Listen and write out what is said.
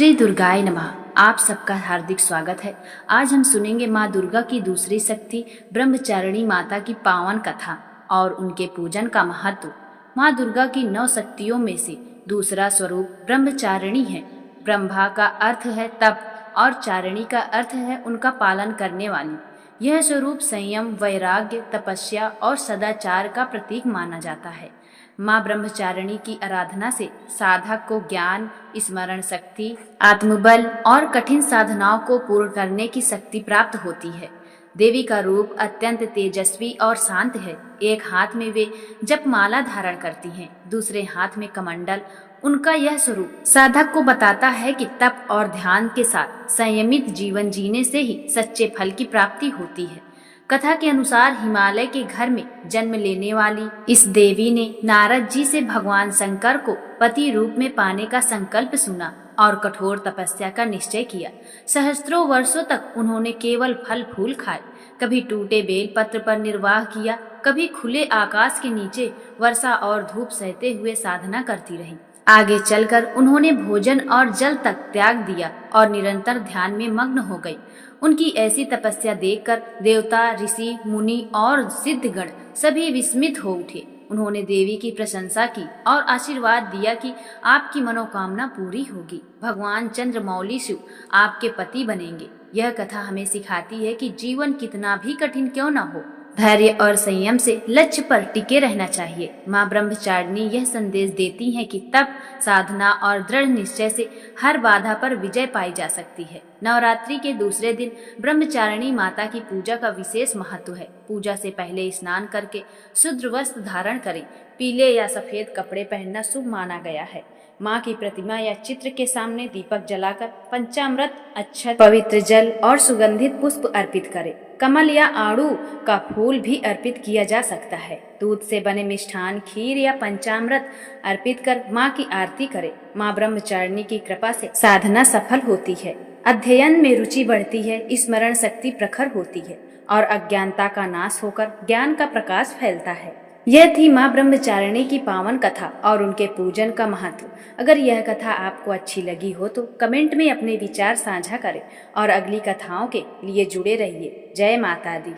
श्री दुर्गाय नमः। आप सबका हार्दिक स्वागत है। आज हम सुनेंगे माँ दुर्गा की दूसरी शक्ति ब्रह्मचारिणी माता की पावन कथा और उनके पूजन का महत्व। माँ दुर्गा की 9 शक्तियों में से दूसरा स्वरूप ब्रह्मचारिणी है। ब्रह्मा का अर्थ है तप और चारिणी का अर्थ है उनका पालन करने वाली। यह स्वरूप संयम, वैराग्य, तपस्या और सदाचार का प्रतीक माना जाता है। माँ ब्रह्मचारिणी की आराधना से साधक को ज्ञान, स्मरण शक्ति, आत्मबल और कठिन साधनाओं को पूर्ण करने की शक्ति प्राप्त होती है। देवी का रूप अत्यंत तेजस्वी और शांत है। एक हाथ में वे जपमाला धारण करती हैं, दूसरे हाथ में कमंडल। उनका यह स्वरूप साधक को बताता है कि तप और ध्यान के साथ संयमित जीवन जीने से ही सच्चे फल की प्राप्ति होती है। कथा के अनुसार हिमालय के घर में जन्म लेने वाली इस देवी ने नारद जी से भगवान शंकर को पति रूप में पाने का संकल्प सुना और कठोर तपस्या का निश्चय किया। सहस्त्रों वर्षों तक उन्होंने केवल फल फूल खाए, कभी टूटे बेल पत्र पर निर्वाह किया, कभी खुले आकाश के नीचे वर्षा और धूप सहते हुए साधना करती रही। आगे चलकर उन्होंने भोजन और जल तक त्याग दिया और निरंतर ध्यान में मग्न हो गई। उनकी ऐसी तपस्या देखकर देवता, ऋषि, मुनि और सिद्धगण सभी विस्मित हो उठे। उन्होंने देवी की प्रशंसा की और आशीर्वाद दिया कि आपकी मनोकामना पूरी होगी। भगवान चंद्रमौली शिव आपके पति बनेंगे। यह कथा हमें सिखाती है कि जीवन कितना भी कठिन क्यों न हो, धैर्य और संयम से लक्ष्य पर टिके रहना चाहिए। माँ ब्रह्मचारिणी यह संदेश देती हैं कि तप, साधना और दृढ़ निश्चय से हर बाधा पर विजय पाई जा सकती है। नवरात्रि के दूसरे दिन ब्रह्मचारिणी माता की पूजा का विशेष महत्व है। पूजा से पहले स्नान करके शुद्ध वस्त्र धारण करें। पीले या सफेद कपड़े पहनना शुभ माना गया है। माँ की प्रतिमा या चित्र के सामने दीपक जलाकर पंचामृत, अक्षत, पवित्र जल और सुगंधित पुष्प अर्पित करें। कमल या आड़ू का फूल भी अर्पित किया जा सकता है। दूध से बने मिष्ठान, खीर या पंचामृत अर्पित कर माँ की आरती करें। माँ ब्रह्मचारिणी की कृपा से साधना सफल होती है, अध्ययन में रुचि बढ़ती है, स्मरण शक्ति प्रखर होती है और अज्ञानता का नाश होकर ज्ञान का प्रकाश फैलता है। यह थी माँ ब्रह्मचारिणी की पावन कथा और उनके पूजन का महत्व। अगर यह कथा आपको अच्छी लगी हो तो कमेंट में अपने विचार साझा करें और अगली कथाओं के लिए जुड़े रहिए। जय माता दी।